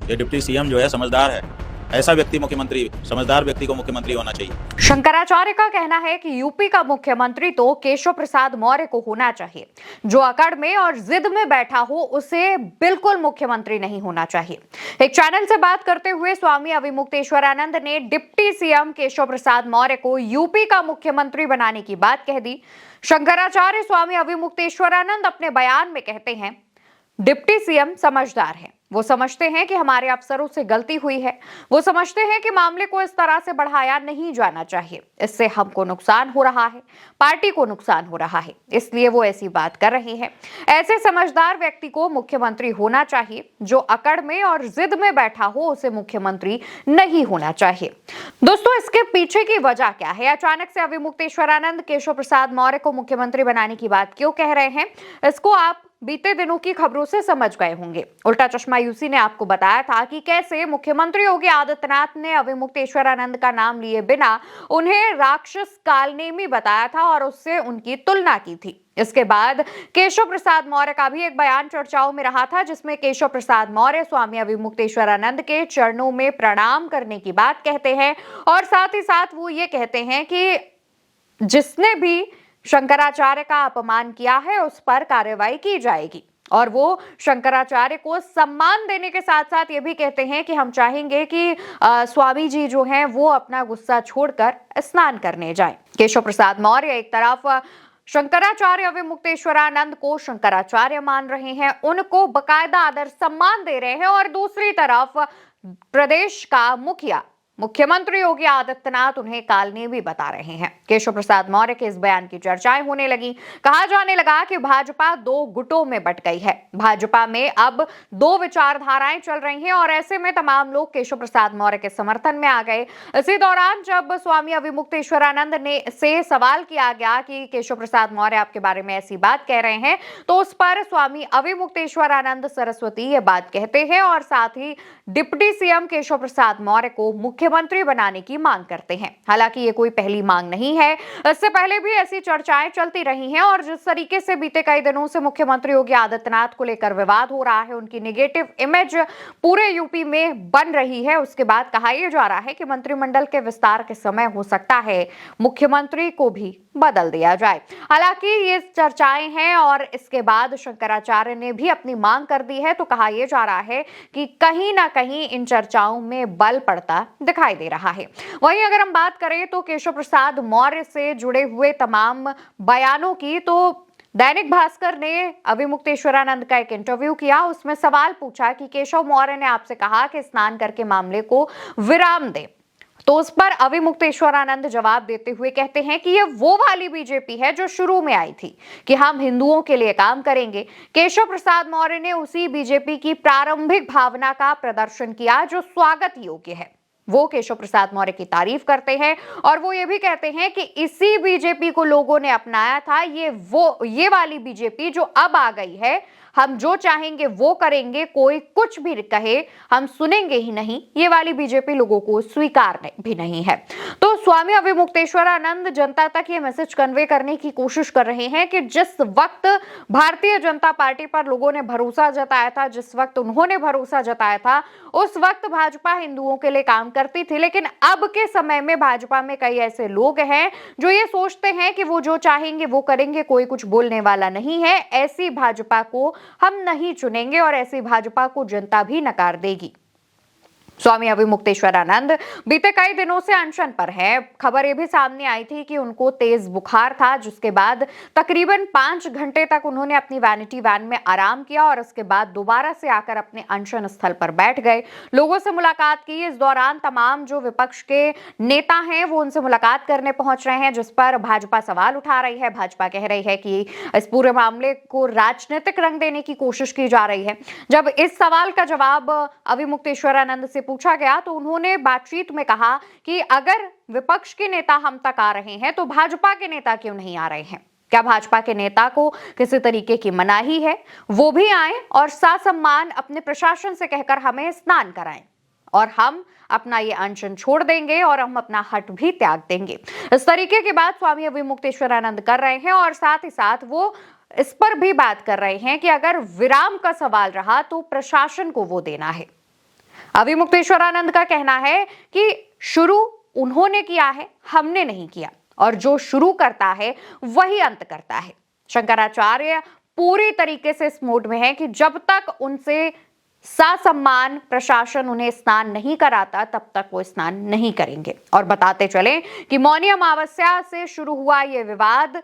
ये deputy CM जो है समझदार है। ऐसा व्यक्ति मुख्यमंत्री, समझदार व्यक्ति को मुख्यमंत्री होना चाहिए। शंकराचार्य का कहना है कि यूपी का मुख्यमंत्री तो केशव प्रसाद मौर्य को होना चाहिए। जो अकड़ में और जिद में बैठा हो उसे बिल्कुल मुख्यमंत्री नहीं होना चाहिए। एक चैनल से बात करते हुए स्वामी अविमुक्तेश्वरानंद ने डिप्टी सीएम केशव प्रसाद मौर्य को यूपी का मुख्यमंत्री बनाने की बात कह दी। शंकराचार्य स्वामी अविमुक्तेश्वरानंद अपने बयान में कहते हैं, डिप्टी सीएम समझदार है। वो समझते हैं कि हमारे अफसरों से गलती हुई है। वो समझते हैं कि मामले को इस तरह से बढ़ाया नहीं जाना चाहिए। इससे हमको नुकसान हो रहा है, पार्टी को नुकसान हो रहा है, इसलिए वो ऐसी बात कर रहे हैं। ऐसे समझदार व्यक्ति को मुख्यमंत्री होना चाहिए। जो अकड़ में और जिद में बैठा हो उसे मुख्यमंत्री नहीं होना चाहिए। दोस्तों, इसके पीछे की वजह क्या है? अचानक से अविमुक्तेश्वरानंद केशव प्रसाद मौर्य को मुख्यमंत्री बनाने की बात क्यों कह रहे हैं? इसको आप बीते दिनों की खबरों से समझ गए होंगे। उल्टा चश्मा यूसी ने आपको बताया था कि कैसे मुख्यमंत्री योगी आदित्यनाथ ने अविमुक्तेश्वरानंद का नाम लिए बिना उन्हें राक्षस कालनेमी बताया था और उससे उनकी तुलना की थी। इसके बाद केशव प्रसाद मौर्य का भी एक बयान चर्चाओं में रहा था, जिसमें केशव प्रसाद मौर्य स्वामी अविमुक्तेश्वरानंद के चरणों में प्रणाम करने की बात कहते हैं और साथ ही साथ वो ये कहते हैं कि जिसने भी शंकराचार्य का अपमान किया है उस पर कार्रवाई की जाएगी। और वो शंकराचार्य को सम्मान देने के साथ साथ ये भी कहते हैं कि हम चाहेंगे कि स्वामी जी जो हैं वो अपना गुस्सा छोड़कर स्नान करने जाएं। केशव प्रसाद मौर्य एक तरफ शंकराचार्य अविमुक्तेश्वरानंद को शंकराचार्य मान रहे हैं, उनको बकायदा आदर सम्मान दे रहे हैं, और दूसरी तरफ प्रदेश का मुखिया मुख्यमंत्री योगी आदित्यनाथ उन्हें कालनेमी बता रहे हैं। केशव प्रसाद मौर्य के इस बयान की चर्चाएं होने लगी। कहा जाने लगा कि भाजपा दो गुटों में बंट गई है। भाजपा में अब दो विचारधाराएं चल रही हैं और ऐसे में तमाम लोग केशव प्रसाद मौर्य के समर्थन में आ गए। इसी दौरान जब स्वामी अविमुक्तेश्वरानंद ने से सवाल किया गया कि केशव प्रसाद मौर्य आपके बारे में ऐसी बात कह रहे हैं, तो उस पर स्वामी अविमुक्तेश्वरानंद सरस्वती ये बात कहते हैं और साथ ही डिप्टी सीएम केशव प्रसाद मौर्य को मुख्यमंत्री बनाने की मांग करते हैं। हालांकि ये कोई पहली मांग नहीं है, इससे पहले भी ऐसी चर्चाएं चलती रही हैं और जिस तरीके से बीते कई दिनों से मुख्यमंत्री योगी आदित्यनाथ को लेकर विवाद हो रहा है, उनकी नेगेटिव इमेज पूरे यूपी में बन रही है, उसके बाद कहा यह जा रहा है कि मंत्रिमंडल के विस्तार के समय हो सकता है मुख्यमंत्री को भी बदल दिया जाए। हालांकि ये चर्चाएं हैं और इसके बाद शंकराचार्य ने भी अपनी मांग कर दी है, तो कहा यह जा रहा है कि कहीं ना कहीं इन चर्चाओं में बल पड़ता दिखाई दे रहा है। वहीं अगर हम बात करें तो केशव प्रसाद मौर्य से जुड़े हुए तमाम बयानों की, तो दैनिक भास्कर ने अविमुक्तेश्वरानंद का एक इंटरव्यू किया। उसमें सवाल पूछा कि केशव मौर्य ने आपसे कहा कि स्नान करके मामले को विराम दे, तो उस पर अविमुक्तेश्वरानंद जवाब देते हुए कहते हैं कि ये वो वाली बीजेपी है जो शुरू में आई थी कि हम हिंदुओं के लिए काम करेंगे। केशव प्रसाद मौर्य ने उसी बीजेपी की प्रारंभिक भावना का प्रदर्शन किया जो स्वागत योग्य है। वो केशव प्रसाद मौर्य की तारीफ करते हैं और वो ये भी कहते हैं कि इसी बीजेपी को लोगों ने अपनाया था। ये वाली बीजेपी जो अब आ गई है, हम जो चाहेंगे वो करेंगे, कोई कुछ भी कहे हम सुनेंगे ही नहीं, ये वाली बीजेपी लोगों को स्वीकार भी नहीं है। तो स्वामी अविमुक्तेश्वरानंद जनता तक ये मैसेज कन्वे करने की कोशिश कर रहे हैं कि जिस वक्त भारतीय जनता पार्टी पर लोगों ने भरोसा जताया था, जिस वक्त उन्होंने भरोसा जताया था, उस वक्त भाजपा हिंदुओं के लिए काम करती थी। लेकिन अब के समय में भाजपा में कई ऐसे लोग हैं जो ये सोचते हैं कि वो जो चाहेंगे वो करेंगे, कोई कुछ बोलने वाला नहीं है। ऐसी भाजपा को हम नहीं चुनेंगे और ऐसी भाजपा को जनता भी नकार देगी। स्वामी अविमुक्तेश्वरानंद बीते कई दिनों से अनशन पर है। खबर ये भी सामने आई थी कि उनको तेज बुखार था, जिसके बाद तकरीबन 5 घंटे तक उन्होंने अपनी वैनिटी वैन में आराम किया और उसके बाद दोबारा से आकर अपने अनशन स्थल पर बैठ गए, लोगों से मुलाकात की। इस दौरान तमाम जो विपक्ष के नेता हैं वो उनसे मुलाकात करने पहुंच रहे हैं, जिस पर भाजपा सवाल उठा रही है। भाजपा कह रही है कि इस पूरे मामले को राजनीतिक रंग देने की कोशिश की जा रही है। जब इस सवाल का जवाब अविमुक्तेश्वरानंद से पूछा गया तो उन्होंने बातचीत में कहा कि अगर विपक्ष के नेता हम तक आ रहे हैं तो भाजपा के नेता क्यों नहीं आ रहे हैं? क्या भाजपा के नेता को किसी तरीके की मनाही है? वो भी आए और ससम्मान अपने प्रशासन से कहकर हमें स्नान कराएं और हम अपना ये अनशन छोड़ देंगे और हम अपना हट भी त्याग देंगे। इस तरीके की बात स्वामी अविमुक्तेश्वरानंद कर रहे हैं और साथ ही साथ वो इस पर भी बात कर रहे हैं कि अगर विराम का सवाल रहा तो प्रशासन को वो देना है। अभी मुक्तेश्वरानंद का कहना है कि शुरू उन्होंने किया है, हमने नहीं किया, और जो शुरू करता है वही अंत करता है। शंकराचार्य पूरी तरीके से इस मोड में है कि जब तक उनसे ससम्मान प्रशासन उन्हें स्नान नहीं कराता तब तक वो स्नान नहीं करेंगे। और बताते चले कि मौनी अमावस्या से शुरू हुआ ये विवाद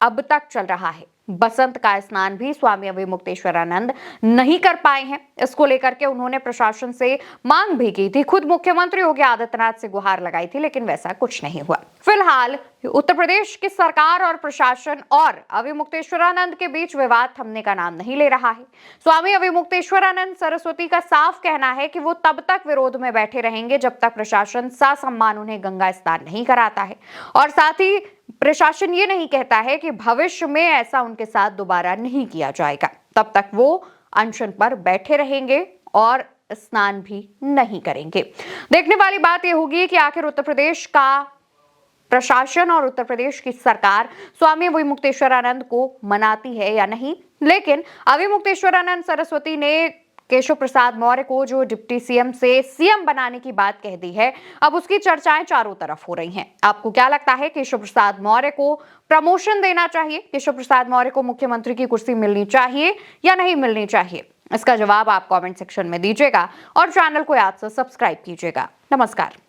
अब तक चल रहा है। बसंत का स्नान भी स्वामी अभिमुक्तेश्वरानंद नहीं कर पाए हैं। इसको लेकर के उन्होंने प्रशासन से मांग भी की थी, खुद मुख्यमंत्री योगी आदित्यनाथ से गुहार लगाई थी, लेकिन वैसा कुछ नहीं हुआ। फिलहाल उत्तर प्रदेश की सरकार और प्रशासन और अभिमुक्तेश्वरानंद के बीच विवाद थमने का नाम नहीं ले रहा है। स्वामी अभिमुक्तेश्वरानंद सरस्वती का साफ कहना है कि वो तब तक विरोध में बैठे रहेंगे जब तक प्रशासन ससम्मान उन्हें गंगा स्नान नहीं कराता है, और साथ ही प्रशासन ये नहीं कहता है कि भविष्य में ऐसा उनके साथ दोबारा नहीं किया जाएगा। तब तक वो अनशन पर बैठे रहेंगे और स्नान भी नहीं करेंगे। देखने वाली बात यह होगी कि आखिर उत्तर प्रदेश का प्रशासन और उत्तर प्रदेश की सरकार स्वामी अभिमुक्तेश्वरानंद को मनाती है या नहीं। लेकिन अभिमुक्तेश्वरानंद सरस्वती ने केशव प्रसाद मौर्य को जो डिप्टी सीएम से सीएम बनाने की बात कह दी है, अब उसकी चर्चाएं चारों तरफ हो रही हैं। आपको क्या लगता है, केशव प्रसाद मौर्य को प्रमोशन देना चाहिए, केशव प्रसाद मौर्य को मुख्यमंत्री की कुर्सी मिलनी चाहिए या नहीं मिलनी चाहिए? इसका जवाब आप कमेंट सेक्शन में दीजिएगा और चैनल को याद से सब्सक्राइब कीजिएगा। नमस्कार।